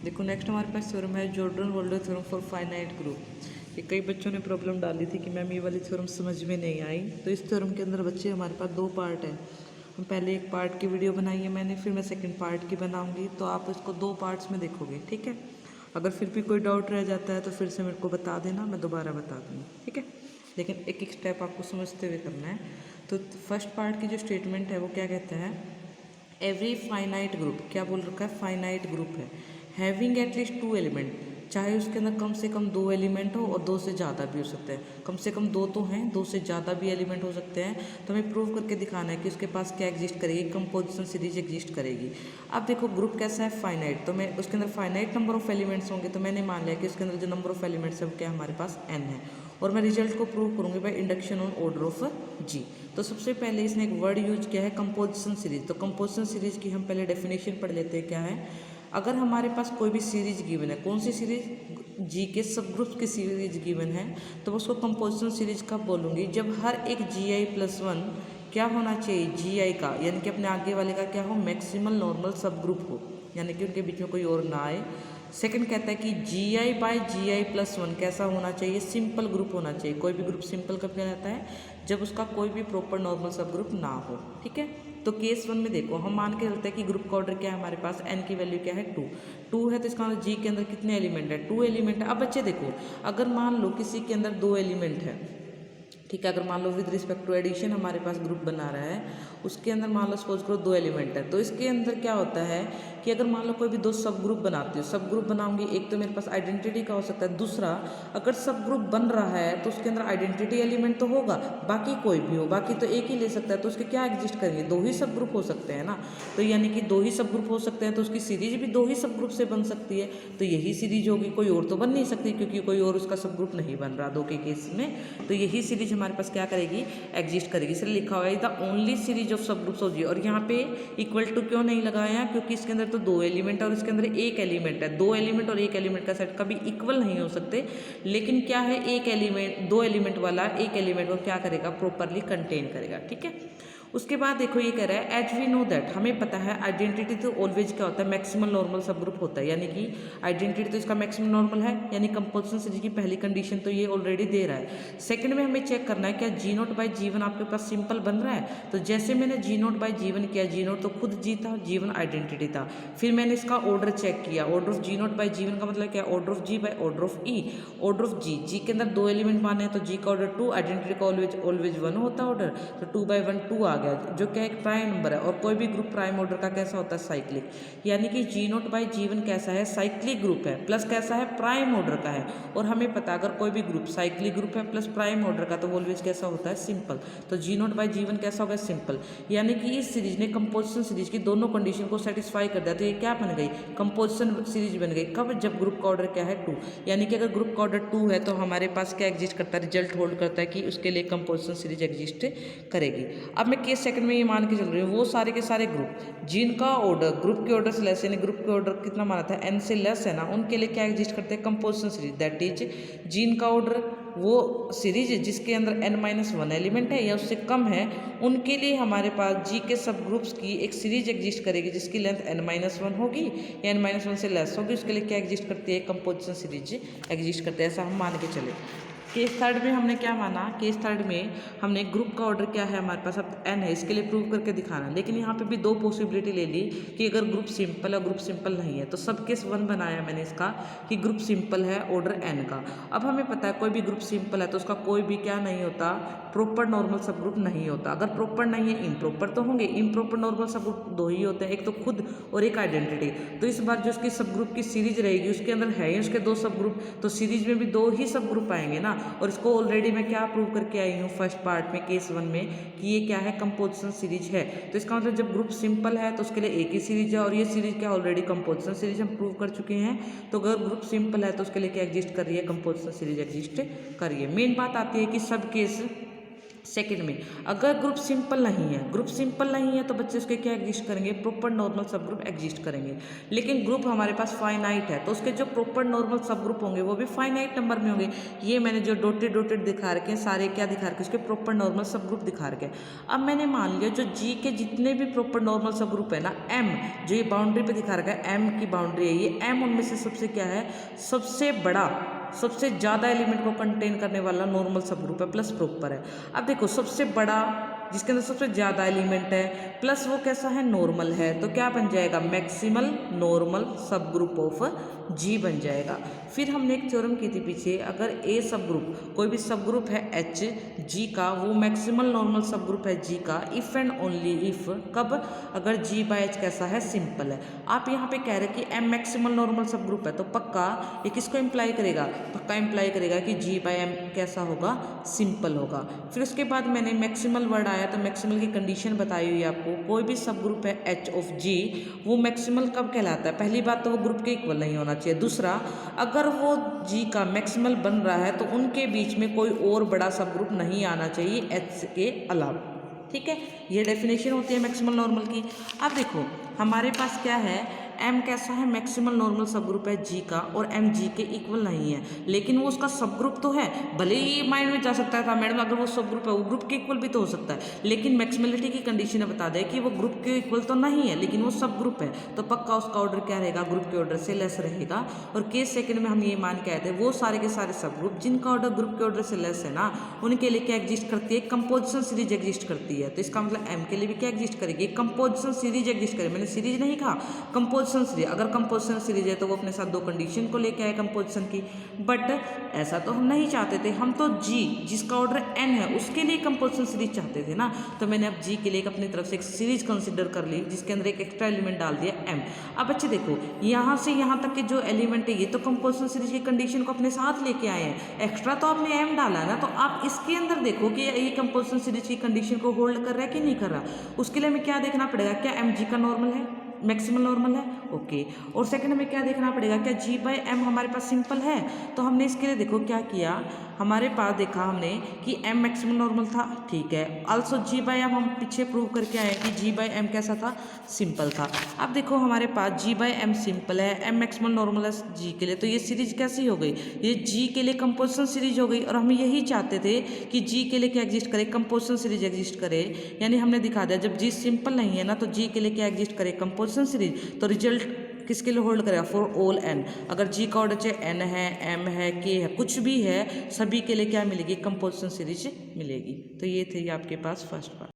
देखो नेक्स्ट हमारे पास थ्योरम है Jordan holder theorem for finite group. ये कई बच्चों ने प्रॉब्लम डाली थी कि मैम ये वाली थ्योरम समझ में नहीं आई। तो इस थ्योरम के अंदर बच्चे हमारे पास दो पार्ट है। हम पहले एक पार्ट की वीडियो बनाई है मैंने, फिर मैं सेकंड पार्ट की बनाऊंगी, तो आप इसको दो पार्ट्स में देखोगे, ठीक है। अगर फिर भी कोई डाउट रह जाता है तो फिर से मेरे को बता देना, मैं दोबारा बता दूँगी, ठीक है। लेकिन एक एक स्टेप आपको समझते हुए करना है। तो फर्स्ट पार्ट की जो स्टेटमेंट है वो क्या कहता है, एवरी फाइनाइट ग्रुप, क्या बोल रखा है, फाइनाइट ग्रुप है, हैविंग एटलीस्ट टू एलिमेंट, चाहे उसके अंदर कम से कम दो एलिमेंट हो और दो से ज़्यादा भी हो सकते हैं। कम से कम दो तो हैं, दो से ज़्यादा भी एलिमेंट हो सकते हैं। तो हमें प्रूव करके दिखाना है कि उसके पास क्या एग्जिस्ट करेगी, कंपोजिशन सीरीज एग्जिस्ट करेगी। अब देखो ग्रुप कैसा है, फाइनाइट, तो मैं उसके अंदर फाइनाइट नंबर ऑफ एलिमेंट्स होंगे, तो मैंने मान लिया कि उसके अंदर जो नंबर ऑफ एलिमेंट्स है वो क्या हमारे पास n है। और मैं रिजल्ट को प्रूव करूँगी by induction on order of g। तो सबसे पहले इसने एक वर्ड यूज किया है कंपोजिशन सीरीज। तो कंपोजिशन सीरीज की हम पहले डेफिनेशन पढ़ लेते हैं क्या है। अगर हमारे पास कोई भी सीरीज गिवन है, कौन सी सीरीज, जी के सब ग्रुप्स की सीरीज गिवन है, तो उसको कंपोजिशन सीरीज कब बोलूँगी, जब हर एक gi+1 क्या होना चाहिए, gi का, यानी कि अपने आगे वाले का क्या हो, मैक्सिमल नॉर्मल सब ग्रुप हो, यानी कि उनके बीच में कोई और ना आए। सेकंड कहता है कि gi/gi+1 कैसा होना चाहिए, सिंपल ग्रुप होना चाहिए। कोई भी ग्रुप सिंपल कब कहलाता है, जब उसका कोई भी प्रॉपर नॉर्मल सब ग्रुप ना हो, ठीक है। तो केस 1 में देखो हम मान के चलते हैं कि ग्रुप का ऑर्डर क्या है हमारे पास, n की वैल्यू क्या है 2 है, तो इसका मतलब g के अंदर कितने एलिमेंट है, 2 एलिमेंट है। अब बच्चे देखो, अगर मान लो किसी के अंदर 2 एलिमेंट है, ठीक है, अगर मान लो विद रिस्पेक्ट टू एडिशन हमारे पास ग्रुप बना रहा है, उसके अंदर मान लो सपोज करो 2 एलिमेंट है, तो इसके अंदर क्या होता है कि अगर मान लो कोई भी दो सब ग्रुप बनाती हो, सब ग्रुप बनाऊंगी, एक तो मेरे पास आइडेंटिटी का हो सकता है, दूसरा अगर सब ग्रुप बन रहा है तो उसके अंदर आइडेंटिटी एलिमेंट तो होगा, बाकी कोई भी हो, बाकी तो एक ही ले सकता है, तो उसके क्या एग्जिस्ट करेंगे, दो ही सब ग्रुप हो सकते हैं ना। तो यानी कि दो ही सब ग्रुप हो सकते हैं, तो उसकी सीरीज भी दो ही सब ग्रुप से बन सकती है, तो यही सीरीज होगी, कोई और तो बन नहीं सकती, क्योंकि कोई और उसका सब ग्रुप नहीं बन रहा दो के केस में। तो यही सीरीज हमारे पास क्या करेगी, एग्जिस्ट करेगी। इसलिए लिखा हुआ है द ओनली सीरीज ऑफ सब ग्रुप्स ऑफ जी। और यहाँ पे इक्वल टू क्यों नहीं लगाया, क्योंकि इसके अंदर तो 2 एलिमेंट है और इसके अंदर एक एलिमेंट है। 2 एलिमेंट और एक एलिमेंट का सेट कभी इक्वल नहीं हो सकते, लेकिन क्या है, एक एलिमेंट, 2 एलिमेंट वाला एक एलिमेंट को क्या करेगा, प्रॉपरली कंटेन करेगा, ठीक है। उसके बाद देखो ये कह रहा है एज वी नो दैट, हमें पता है आइडेंटिटी तो ऑलवेज क्या होता है, मैक्सिमल नॉर्मल सब ग्रुप होता है, यानी कि आइडेंटिटी तो इसका मैक्सिमम नॉर्मल है, यानी कंपोजिशन सीरीज की पहली कंडीशन तो ये ऑलरेडी दे रहा है। सेकंड में हमें चेक करना है क्या g0/g1 आपके पास सिंपल बन रहा है। तो जैसे मैंने g0/g1 किया, g0 तो खुद g था, g1 आइडेंटिटी था, फिर मैंने इसका ऑर्डर चेक किया, ऑर्डर ऑफ g0/g1 का मतलब क्या, order of g by order of e, order of g के अंदर 2 एलिमेंट माने हैं, तो g का ऑर्डर 2, आइडेंटिटी का ऑलवेज 1 होता है ऑर्डर, तो 2/1 2 आ गया, जो क्या एक प्राइम नंबर है। और कोई भी ग्रुप प्राइम ऑर्डर का कैसा होता है, साइक्लिक, यानी कि g0/g1 कैसा है, साइक्लिक ग्रुप है, प्लस कैसा है, प्राइम ऑर्डर का है। और हमें पता है अगर कोई भी ग्रुप साइक्लिक ग्रुप है प्लस प्राइम ऑर्डर का, तो ऑलवेज कैसा होता है, सिंपल। तो g0/g1 कैसा होगा, सिंपल, यानी कि इस सीरीज ने कंपोजिशन सीरीज की दोनों कंडीशन को सेटिस्फाई कर दिया। तो ये क्या बन गई, कंपोजिशन सीरीज बन गई। कब, जब ग्रुप का ऑर्डर क्या है 2, यानी कि अगर ग्रुप का ऑर्डर 2 है तो हमारे पास क्या एग्जिस्ट करता है, रिजल्ट होल्ड करता है कि उसके लिए कंपोजिशन सीरीज एग्जिस्ट करेगी। अब मैं केस सेकंड में ये मान के चल रही हूँ, वो सारे के सारे ग्रुप जिनका ऑर्डर ग्रुप के ऑर्डर से लेस, यानी ग्रुप के ऑर्डर कितना माना था, n से लेस है ना, उनके लिए क्या एग्जिस्ट करते हैं, कंपोजिशन सीरीज। दैट इज जिनका ऑर्डर, वो सीरीज जिसके अंदर n-1 एलिमेंट है या उससे कम है, उनके लिए हमारे पास जी के सब ग्रुप्स की एक सीरीज एग्जिस्ट करेगी जिसकी लेंथ n-1 होगी या n-1 से लेस होगी। उसके लिए क्या एग्जिस्ट करती है, कंपोजिशन सीरीज एग्जिस्ट करते हैं, ऐसा हम मान के चले। केस थर्ड में हमने क्या माना, केस थर्ड में हमने ग्रुप का ऑर्डर क्या है हमारे पास, अब n है, इसके लिए प्रूव करके दिखाना। लेकिन यहाँ पे भी दो पॉसिबिलिटी ले ली कि अगर ग्रुप सिंपल है, ग्रुप सिंपल नहीं है, तो सब केस 1 बनाया मैंने इसका कि ग्रुप सिंपल है ऑर्डर n का। अब हमें पता है कोई भी ग्रुप सिंपल है तो उसका कोई भी क्या नहीं होता, प्रॉपर नॉर्मल सब ग्रुप नहीं होता। अगर प्रॉपर नहीं है, इम्प्रॉपर तो होंगे, इम्प्रॉपर नॉर्मल सब ग्रुप दो ही होते हैं, एक तो खुद और एक आइडेंटिटी। तो इस बार जो उसकी सब ग्रुप की सीरीज रहेगी, उसके अंदर है ही उसके 2 सब ग्रुप, तो सीरीज में भी 2 ही सब ग्रुप आएंगे ना। और इसको ऑलरेडी मैं क्या प्रूव करके आई हूँ फर्स्ट पार्ट में, केस 1 में, कि ये क्या है, कंपोजिशन सीरीज है। तो इसका मतलब जब ग्रुप सिंपल है तो उसके लिए एक ही सीरीज है, और ये सीरीज क्या ऑलरेडी कंपोजिशन सीरीज हम प्रूव कर चुके हैं। तो अगर ग्रुप सिंपल है तो उसके लिए क्या एग्जिस्ट कर रही है, कंपोजिशन सीरीज एग्जिस्ट कर रही है। मेन बात आती है कि सब केस सेकंड में अगर ग्रुप सिंपल नहीं है, ग्रुप सिंपल नहीं है तो बच्चे उसके क्या एग्जिस्ट करेंगे, प्रॉपर नॉर्मल सब ग्रुप एग्जिस्ट करेंगे। लेकिन ग्रुप हमारे पास फाइनाइट है तो उसके जो प्रॉपर नॉर्मल सब ग्रुप होंगे वो भी फाइनाइट नंबर में होंगे। ये मैंने जो डॉटेड दिखा रखे हैं सारे क्या दिखा रखे, उसके प्रॉपर नॉर्मल सब ग्रुप दिखा रखे। अब मैंने मान लिया जो जी के जितने भी प्रॉपर नॉर्मल सब ग्रुप है ना, एम जो ये बाउंड्री पे दिखा रखा है, एम की बाउंड्री है ये, एम उनमें से सबसे क्या है, सबसे बड़ा, सबसे ज़्यादा एलिमेंट को कंटेन करने वाला नॉर्मल सब ग्रुप है, प्लस प्रॉपर है। अब देखो सबसे बड़ा जिसके अंदर सबसे ज़्यादा एलिमेंट है प्लस वो कैसा है, नॉर्मल है, तो क्या बन जाएगा, मैक्सिमल नॉर्मल सब ग्रुप ऑफ जी बन जाएगा। फिर हमने एक थ्योरम की थी पीछे, अगर ए सब ग्रुप कोई भी सब ग्रुप है एच जी का, वो मैक्सिमल नॉर्मल सब ग्रुप है जी का इफ़ एंड ओनली इफ़, कब, अगर जी बाय एच कैसा है, सिंपल है। आप यहाँ पे कह रहे हैं कि एम मैक्सिमल नॉर्मल सब ग्रुप है तो पक्का ये किसको इम्प्लाई करेगा, पक्का इम्प्लाई करेगा कि जी बाय एम कैसा होगा, सिंपल होगा। फिर उसके बाद मैंने मैक्सिमल वर्ड आया तो मैक्सिमल की कंडीशन बताई हुई है आपको, कोई भी सब ग्रुप है एच ऑफ जी वो मैक्सिमल कब कहलाता है, पहली बात तो वो ग्रुप के इक्वल नहीं होना चाहिए, दूसरा अगर वो जी का मैक्सिमल बन रहा है तो उनके बीच में कोई और बड़ा सब ग्रुप नहीं आना चाहिए एच के अलावा। ठीक है, ये डेफिनेशन होती है मैक्सिमल नॉर्मल की। अब देखो हमारे पास क्या है, एम कैसा है, मैक्सिमल नॉर्मल सब ग्रुप है जी का और एम जी के इक्वल नहीं है, लेकिन वो उसका सब ग्रुप तो है। भले ही माइंड में जा सकता था मैडम अगर वो सब ग्रुप है वो ग्रुप के इक्वल भी तो हो सकता है, लेकिन मैक्सिमलिटी की कंडीशन बता दे कि वो ग्रुप के इक्वल तो नहीं है लेकिन वो सब ग्रुप है, तो पक्का उसका ऑर्डर क्या रहेगा, ग्रुप के ऑर्डर से लेस रहेगा। और केस सेकंड में हम ये मान के आए थे वो सारे के सारे सब ग्रुप जिनका ऑर्डर ग्रुप के ऑर्डर से लेस है ना, उनके लिए क्या एग्जिस्ट करती है, कंपोजिशन सीरीज एग्जिस्ट करती है। तो इसका मतलब एम के लिए भी क्या एग्जिस्ट करेगी, कंपोजिशन सीरीज एग्जिस्ट करेगी। मैंने सीरीज नहीं कहा, कंपोजिशन सीरीज। अगर कंपोजिशन सीरीज है तो वो अपने साथ दो कंडीशन को लेके आए कंपोजिशन की, बट ऐसा तो हम नहीं चाहते थे, हम तो जी जिसका ऑर्डर एन है उसके लिए कंपोजिशन सीरीज चाहते थे ना, तो मैंने अब जी के लिए अपनी तरफ से एक सीरीज कंसिडर कर ली जिसके अंदर एक एक्स्ट्रा एलिमेंट डाल दिया एम। अब बच्चे देखो यहाँ से यहाँ तक के जो एलिमेंट है ये तो कंपोजिशन सीरीज की कंडीशन को अपने साथ लेके आए हैं, एक्स्ट्रा तो आपने एम डाला है ना, तो आप इसके अंदर देखो कि ये कंपोजिशन सीरीज की कंडीशन को होल्ड कर रहा है कि नहीं कर रहा। उसके लिए हमें क्या देखना पड़ेगा, क्या एम जी का नॉर्मल है, मैक्सिमल नॉर्मल है, ओके। और सेकंड में क्या देखना पड़ेगा, क्या जी बाय एम हमारे पास सिंपल है। तो हमने इसके लिए देखो क्या किया, हमारे पास देखा हमने कि एम मैक्सिमल नॉर्मल था, ठीक है, आल्सो जी बाय एम हम पीछे प्रूव करके आए कि जी बाय एम कैसा था, सिंपल था। अब देखो हमारे पास जी बाय एम सिंपल है, एम मैक्सिमल नॉर्मल है जी के लिए, तो ये सीरीज कैसी हो गई, ये जी के लिए कंपोजिशन सीरीज हो गई। और हम यही चाहते थे कि जी के लिए क्या एग्जिस्ट करे, कंपोजिशन सीरीज एग्जिस्ट करे, यानी हमने दिखा दिया जब जी सिंपल नहीं है ना तो जी के लिए क्या एग्जिस्ट करे, कंपोजिशन सीरीज। तो रिजल्ट किसके लिए होल्ड करेगा, फॉर ऑल एन। अगर जी का ऑर्डर चाहे एन है, एम है, के है, कुछ भी है, सभी के लिए क्या मिलेगी, कंपोजिशन सीरीज मिलेगी। तो ये थे आपके पास फर्स्ट पार्ट।